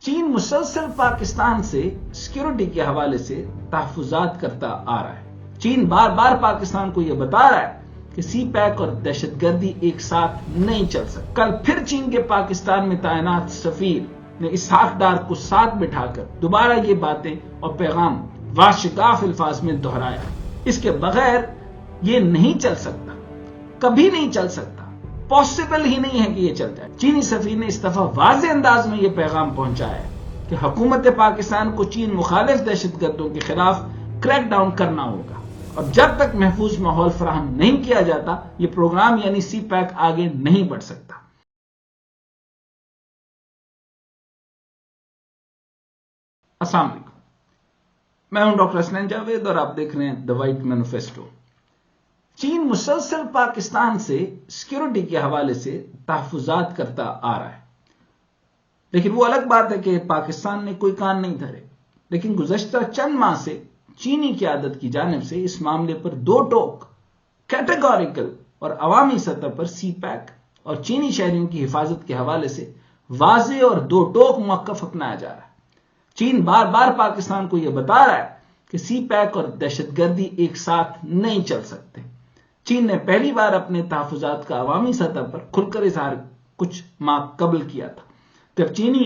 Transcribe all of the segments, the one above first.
چین مسلسل پاکستان سے سیکیورٹی کے حوالے سے تحفظات کرتا آ رہا ہے۔ چین بار بار پاکستان کو یہ بتا رہا ہے کہ سی پیک اور دہشت گردی ایک ساتھ نہیں چل سکتی۔ کل پھر چین کے پاکستان میں تعینات سفیر نے اسحاق ڈار کو ساتھ بٹھا کر دوبارہ یہ باتیں اور پیغام واشگاف الفاظ میں دہرایا۔ اس کے بغیر یہ نہیں چل سکتا، کبھی نہیں چل سکتا، پاسبل ہی نہیں ہے کہ یہ چل جائے۔ چینی سفیر نے اس دفعہ واضح انداز میں یہ پیغام پہنچایا کہ حکومت پاکستان کو چین مخالف دہشت گردوں کے خلاف کریک ڈاؤن کرنا ہوگا، اور جب تک محفوظ ماحول فراہم نہیں کیا جاتا یہ پروگرام یعنی سی پیک آگے نہیں بڑھ سکتا۔ السلام علیکم، میں ہوں ڈاکٹر حسنین جاوید اور آپ دیکھ رہے ہیں دی وائٹ مینیفیسٹو۔ چین مسلسل پاکستان سے سیکیورٹی کے حوالے سے تحفظات کرتا آ رہا ہے، لیکن وہ الگ بات ہے کہ پاکستان نے کوئی کان نہیں دھرے۔ لیکن گزشتہ چند ماہ سے چینی قیادت کی جانب سے اس معاملے پر دو ٹوک کیٹیگوریکل اور عوامی سطح پر سی پیک اور چینی شہریوں کی حفاظت کے حوالے سے واضح اور دو ٹوک موقف اپنایا جا رہا ہے۔ چین بار بار پاکستان کو یہ بتا رہا ہے کہ سی پیک اور دہشت گردی ایک ساتھ نہیں چل سکتے۔ چین نے پہلی بار اپنے تحفظات کا عوامی سطح پر کھل کر اظہار کچھ ماہ قبل کیا تھا، جب چینی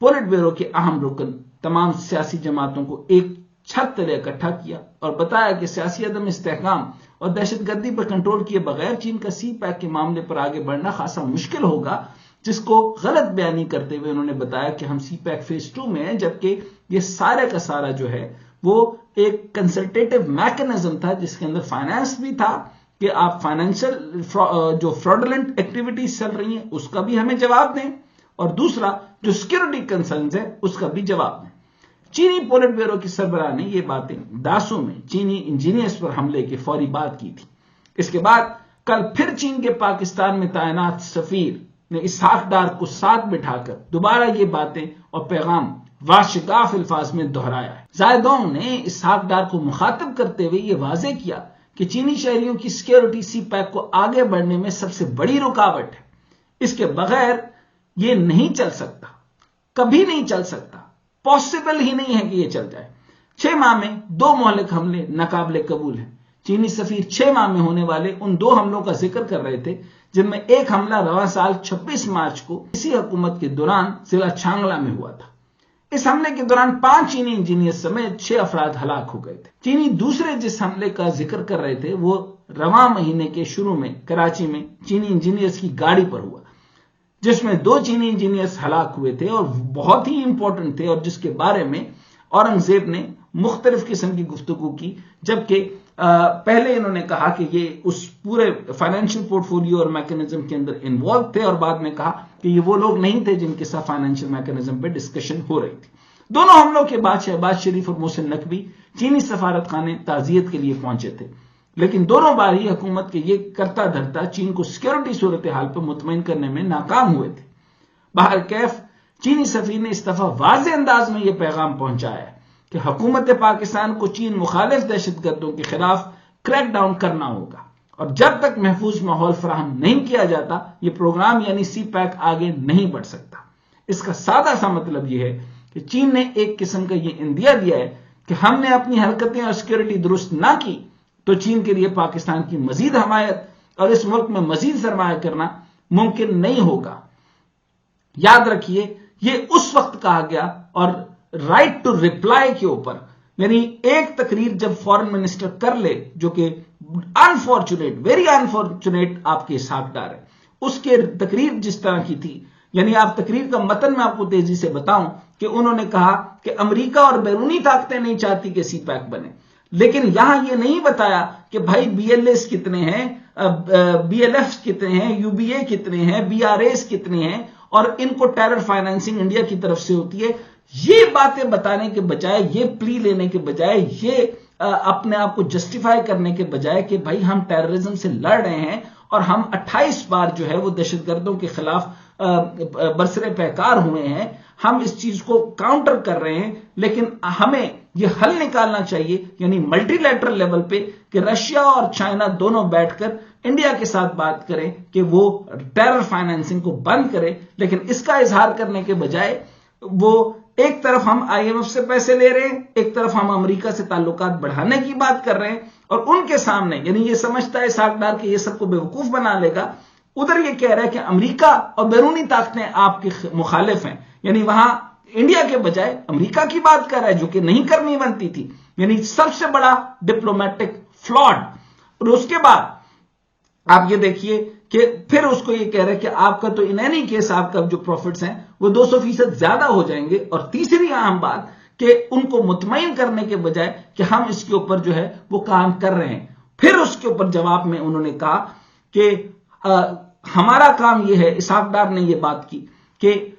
پولٹ بیورو کے اہم رکن تمام سیاسی جماعتوں کو ایک چھت تلے اکٹھا کیا اور بتایا کہ سیاسی عدم استحکام اور دہشت گردی پر کنٹرول کیے بغیر چین کا سی پیک کے معاملے پر آگے بڑھنا خاصا مشکل ہوگا، جس کو غلط بیانی کرتے ہوئے انہوں نے بتایا کہ ہم سی پیک فیز 2 میں ہیں، جبکہ یہ سارے کا سارا جو ہے وہ ایک کنسلٹیٹو میکنزم تھا جس کے اندر فائنانس بھی تھا کہ آپ فائنینشل جو فراڈولنٹ ایکٹیویٹیز چل رہی ہیں اس کا بھی ہمیں جواب دیں، اور دوسرا جو سیکیورٹی کنسرنز ہے اس کا بھی جواب دیں۔ چینی پولٹ بیورو کی سربراہ نے یہ باتیں داسو میں چینی انجینئرز پر حملے کے فوری بعد کی تھی۔ اس کے بعد کل پھر چین کے پاکستان میں تعینات سفیر نے اسحاق ڈار کو ساتھ بٹھا کر دوبارہ یہ باتیں اور پیغام واشگاف الفاظ میں دہرایا ہے۔ زائدونگ نے اسحاق ڈار کو مخاطب کرتے ہوئے یہ واضح کیا کہ چینی شہریوں کی سیکیورٹی سی پیک کو آگے بڑھنے میں سب سے بڑی رکاوٹ ہے، اس کے بغیر یہ نہیں چل سکتا، کبھی نہیں چل سکتا، پاسبل ہی نہیں ہے کہ یہ چل جائے۔ 6 ماہ میں 2 مہلک حملے ناقابل قبول ہیں۔ چینی سفیر 6 ماہ میں ہونے والے ان 2 حملوں کا ذکر کر رہے تھے، جن میں ایک حملہ رواں سال 26 مارچ کو اسی حکومت کے دوران ضلع چھانگلا میں ہوا تھا۔ اس حملے کے دوران 5 چینی انجینئر سمیت 6 افراد ہلاک ہو گئے تھے۔ چینی دوسرے جس حملے کا ذکر کر رہے تھے وہ رواں مہینے کے شروع میں کراچی میں چینی انجینئرز کی گاڑی پر ہوا، جس میں 2 چینی انجینئرز ہلاک ہوئے تھے اور بہت ہی امپورٹنٹ تھے، اور جس کے بارے میں اورنگزیب نے مختلف قسم کی گفتگو کی، جبکہ پہلے انہوں نے کہا کہ یہ اس پورے فائنینشل پورٹ فولیو اور میکنزم کے اندر انوالو تھے، اور بعد میں کہا کہ یہ وہ لوگ نہیں تھے جن کے ساتھ فائنینشل میکنزم پہ ڈسکشن ہو رہی تھی۔ دونوں حملوں کے بعد شہباز شریف اور محسن نقوی چینی سفارت خانے تعزیت کے لیے پہنچے تھے، لیکن دونوں بار ہی حکومت کے یہ کرتا دھرتا چین کو سیکیورٹی صورتحال پر مطمئن کرنے میں ناکام ہوئے تھے۔ بہرکیف چینی سفیر نے اس دفعہ واضح انداز میں یہ پیغام پہنچایا ہے کہ حکومت پاکستان کو چین مخالف دہشت گردوں کے خلاف کریک ڈاؤن کرنا ہوگا، اور جب تک محفوظ ماحول فراہم نہیں کیا جاتا یہ پروگرام یعنی سی پیک آگے نہیں بڑھ سکتا۔ اس کا سادہ سا مطلب یہ ہے کہ چین نے ایک قسم کا یہ اندیا دیا ہے کہ ہم نے اپنی حرکتیں اور سیکیورٹی درست نہ کی تو چین کے لیے پاکستان کی مزید حمایت اور اس ملک میں مزید سرمایہ کرنا ممکن نہیں ہوگا۔ یاد رکھیے یہ اس وقت کہا گیا، اور رائٹ ٹو ریپلائی کے اوپر، یعنی ایک تقریر جب فورن منسٹر کر لے، جو کہ انفارچونیٹ، ویری انفارچونیٹ آپ کے اسحاق ڈار ہے، اس کے تقریر جس طرح کی تھی، یعنی آپ تقریر کا متن میں آپ کو تیزی سے بتاؤں کہ انہوں نے کہا کہ امریکہ اور بیرونی طاقتیں نہیں چاہتی کہ سی پیک بنے، لیکن یہاں یہ نہیں بتایا کہ بھائی بی ایل ایس کتنے ہیں، بی ایل ایف کتنے ہیں، یو بی اے کتنے ہیں، بی آر ایس کتنے ہیں، اور ان کو ٹیرر فائنانسنگ انڈیا کی طرف سے ہوتی ہے۔ یہ باتیں بتانے کے بجائے، یہ پلی لینے کے بجائے، یہ اپنے آپ کو جسٹیفائی کرنے کے بجائے کہ بھائی ہم ٹیررزم سے لڑ رہے ہیں اور ہم 28 بار جو ہے وہ دہشت گردوں کے خلاف برسر پیکار ہوئے ہیں، ہم اس چیز کو کاؤنٹر کر رہے ہیں، لیکن ہمیں یہ حل نکالنا چاہیے، یعنی ملٹی لیٹرل لیول پہ، کہ رشیا اور چائنا دونوں بیٹھ کر انڈیا کے ساتھ بات کریں کہ وہ ٹیرر فائنانسنگ کو بند کرے، لیکن اس کا اظہار کرنے کے بجائے وہ ایک طرف ہم IMF سے پیسے لے رہے ہیں، ایک طرف ہم امریکہ سے تعلقات بڑھانے کی بات کر رہے ہیں، اور ان کے سامنے یعنی یہ سمجھتا ہے اسحاق ڈار کہ یہ سب کو بیوقوف بنا لے گا، ادھر یہ کہہ رہا ہے کہ امریکہ اور بیرونی طاقتیں آپ کے مخالف ہیں، یعنی وہاں انڈیا کے بجائے امریکہ کی بات کر رہا ہے جو کہ نہیں کرنی بنتی تھی، یعنی سب سے بڑا ڈپلومیٹک فلاڈ۔ اور اس کے بعد آپ یہ دیکھیے کہ پھر اس کو یہ کہہ رہے کہ آپ کا تو ان اینی کیس آپ کا جو پروفٹس ہیں وہ 200% زیادہ ہو جائیں گے، اور تیسری اہم بات کہ ان کو مطمئن کرنے کے بجائے کہ ہم اس کے اوپر جو ہے وہ کام کر رہے ہیں، پھر اس کے اوپر جواب میں انہوں نے کہا کہ ہمارا کام یہ ہے، اسحاق ڈار نے یہ بات کی کہ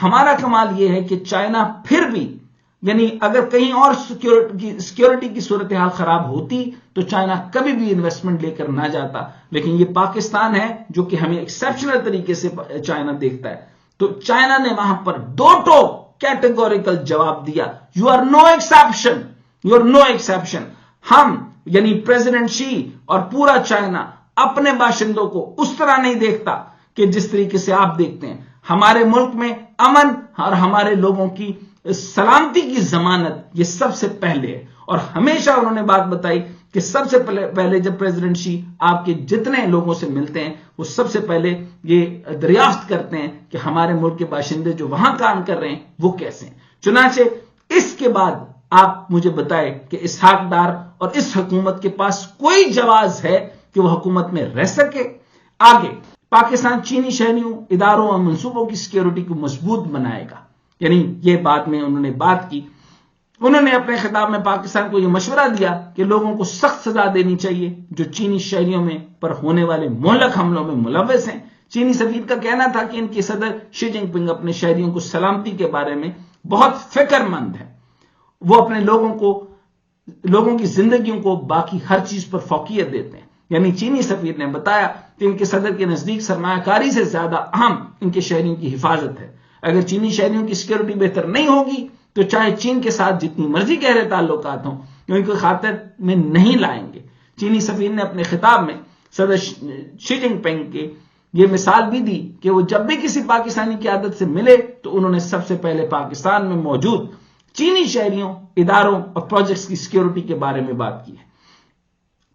ہمارا کمال یہ ہے کہ چائنا پھر بھی یعنی اگر کہیں اور سیکیورٹی کی صورتحال خراب ہوتی تو چائنا کبھی بھی انویسٹمنٹ لے کر نہ جاتا، لیکن یہ پاکستان ہے جو کہ ہمیں ایکسیپشنل طریقے سے چائنا دیکھتا ہے، تو چائنا نے وہاں پر دو ٹوک کیٹیگوریکل جواب دیا، you are no exception, you are no exception. ہم یعنی پریزیڈنٹ شی اور پورا چائنا اپنے باشندوں کو اس طرح نہیں دیکھتا کہ جس طریقے سے آپ دیکھتے ہیں۔ ہمارے ملک میں امن اور ہمارے لوگوں کی سلامتی کی ضمانت یہ سب سے پہلے ہے، اور ہمیشہ انہوں نے بات بتائی کہ سب سے پہلے جب پریزیڈنٹ شی آپ کے جتنے لوگوں سے ملتے ہیں وہ سب سے پہلے یہ دریافت کرتے ہیں کہ ہمارے ملک کے باشندے جو وہاں کام کر رہے ہیں وہ کیسے ہیں۔ چنانچہ اس کے بعد آپ مجھے بتائیں کہ اسحاق ڈار اور اس حکومت کے پاس کوئی جواز ہے کہ وہ حکومت میں رہ سکے؟ آگے پاکستان چینی شہریوں، اداروں اور منصوبوں کی سیکیورٹی کو مضبوط بنائے گا، یعنی یہ بات میں انہوں نے بات کی۔ انہوں نے اپنے خطاب میں پاکستان کو یہ مشورہ دیا کہ لوگوں کو سخت سزا دینی چاہیے جو چینی شہریوں میں پر ہونے والے مہلک حملوں میں ملوث ہیں۔ چینی سفیر کا کہنا تھا کہ ان کے صدر شی جن پنگ اپنے شہریوں کو سلامتی کے بارے میں بہت فکر مند ہیں، وہ اپنے لوگوں کی زندگیوں کو باقی ہر چیز پر فوقیت دیتے ہیں، یعنی چینی سفیر نے بتایا کہ ان کے صدر کے نزدیک سرمایہ کاری سے زیادہ اہم ان کے شہریوں کی حفاظت ہے۔ اگر چینی شہریوں کی سیکیورٹی بہتر نہیں ہوگی تو چاہے چین کے ساتھ جتنی مرضی گہرے تعلقات ہوں ان کو خاطر میں نہیں لائیں گے۔ چینی سفیر نے اپنے خطاب میں صدر شی جن پنگ کے یہ مثال بھی دی کہ وہ جب بھی کسی پاکستانی کی عادت سے ملے تو انہوں نے سب سے پہلے پاکستان میں موجود چینی شہریوں، اداروں اور پروجیکٹس کی سیکیورٹی کے بارے میں بات کی ہے۔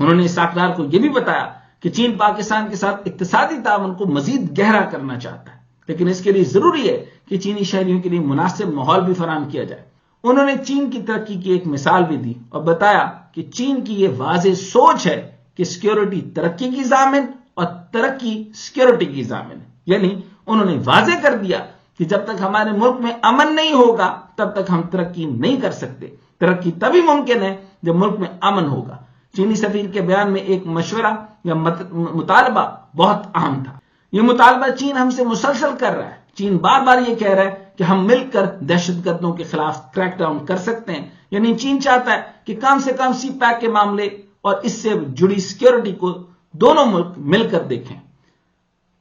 انہوں نے اسحاق ڈار کو یہ بھی بتایا کہ چین پاکستان کے ساتھ اقتصادی تعاون کو مزید گہرا کرنا چاہتا ہے، لیکن اس کے لیے ضروری ہے کہ چینی شہریوں کے لیے مناسب ماحول بھی فراہم کیا جائے۔ انہوں نے چین کی ترقی کی ایک مثال بھی دی اور بتایا کہ چین کی یہ واضح سوچ ہے کہ سیکیورٹی ترقی کی ضامن اور ترقی سیکیورٹی کی ضامن ہے، یعنی انہوں نے واضح کر دیا کہ جب تک ہمارے ملک میں امن نہیں ہوگا تب تک ہم ترقی نہیں کر سکتے۔ ترقی تبھی ممکن ہے جب ملک میں امن ہوگا۔ چینی سفیر کے بیان میں ایک مشورہ یا مطالبہ بہت اہم تھا۔ یہ مطالبہ چین ہم سے مسلسل کر رہا ہے۔ چین بار بار یہ کہہ رہا ہے کہ ہم مل کر دہشت گردوں کے خلاف کریک ڈاؤن کر سکتے ہیں، یعنی چین چاہتا ہے کہ کم سے کم سی پیک کے معاملے اور اس سے جڑی سیکیورٹی کو دونوں ملک مل کر دیکھیں۔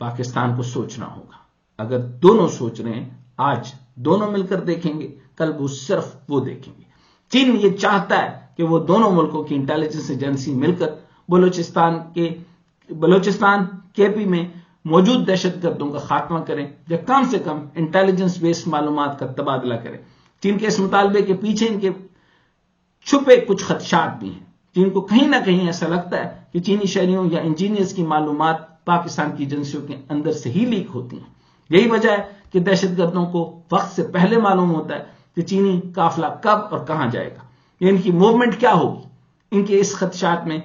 پاکستان کو سوچنا ہوگا، اگر دونوں سوچ رہے ہیں آج دونوں مل کر دیکھیں گے، کل وہ صرف وہ دیکھیں گے۔ چین یہ چاہتا ہے کہ وہ دونوں ملکوں کی انٹیلیجنس ایجنسی مل کر بلوچستان KP میں موجود دہشت گردوں کا خاتمہ کریں یا کم سے کم انٹیلیجنس بیسڈ معلومات کا تبادلہ کریں۔ چین کے اس مطالبے کے پیچھے ان کے چھپے کچھ خدشات بھی ہیں۔ چین کو کہیں نہ کہیں ایسا لگتا ہے کہ چینی شہریوں یا انجینئرز کی معلومات پاکستان کی ایجنسیوں کے اندر سے ہی لیک ہوتی ہیں۔ یہی وجہ ہے کہ دہشت گردوں کو وقت سے پہلے معلوم ہوتا ہے کہ چینی قافلہ کب اور کہاں جائے گا یا ان کی موومنٹ کیا ہوگی۔ ان کے اس خدشات میں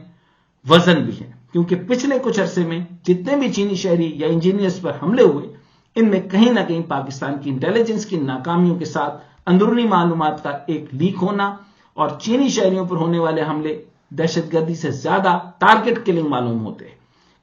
وزن بھی ہے، کیونکہ پچھلے کچھ عرصے میں جتنے بھی چینی شہری یا انجینئرز پر حملے ہوئے ان میں کہیں نہ کہیں پاکستان کی انٹیلیجنس کی ناکامیوں کے ساتھ اندرونی معلومات کا ایک لیک ہونا اور چینی شہریوں پر ہونے والے حملے دہشت گردی سے زیادہ ٹارگٹ کلنگ معلوم ہوتے ہیں۔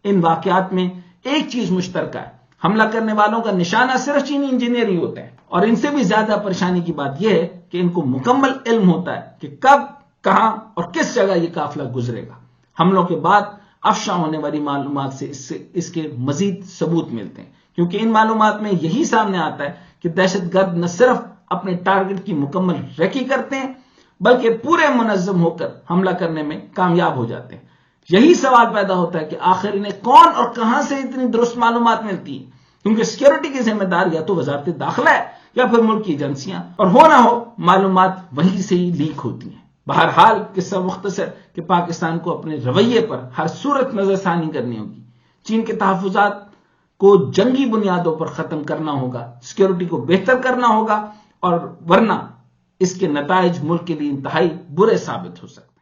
ان واقعات میں ایک چیز مشترکہ ہے، حملہ کرنے والوں کا نشانہ صرف چینی انجینئر ہی ہوتے ہیں، اور ان سے بھی زیادہ پریشانی کی بات یہ ہے کہ ان کو مکمل علم ہوتا ہے کہ کب، کہاں اور کس جگہ یہ قافلہ گزرے گا۔ حملوں کے بعد افشا ہونے والی معلومات سے اس کے مزید ثبوت ملتے ہیں، کیونکہ ان معلومات میں یہی سامنے آتا ہے کہ دہشت گرد نہ صرف اپنے ٹارگٹ کی مکمل ریکی کرتے ہیں بلکہ پورے منظم ہو کر حملہ کرنے میں کامیاب ہو جاتے ہیں۔ یہی سوال پیدا ہوتا ہے کہ آخر انہیں کون اور کہاں سے اتنی درست معلومات ملتی ہیں؟ کیونکہ سیکیورٹی کی ذمہ دار یا تو وزارت داخلہ ہے یا پھر ملک کی ایجنسیاں، اور ہو نہ ہو معلومات وہیں سے ہی لیک ہوتی ہیں۔ بہرحال قصہ مختصر کہ پاکستان کو اپنے رویے پر ہر صورت نظر ثانی کرنی ہوگی، چین کے تحفظات کو جنگی بنیادوں پر ختم کرنا ہوگا، سیکیورٹی کو بہتر کرنا ہوگا، اور ورنہ اس کے نتائج ملک کے لیے انتہائی برے ثابت ہو سکتے ہیں۔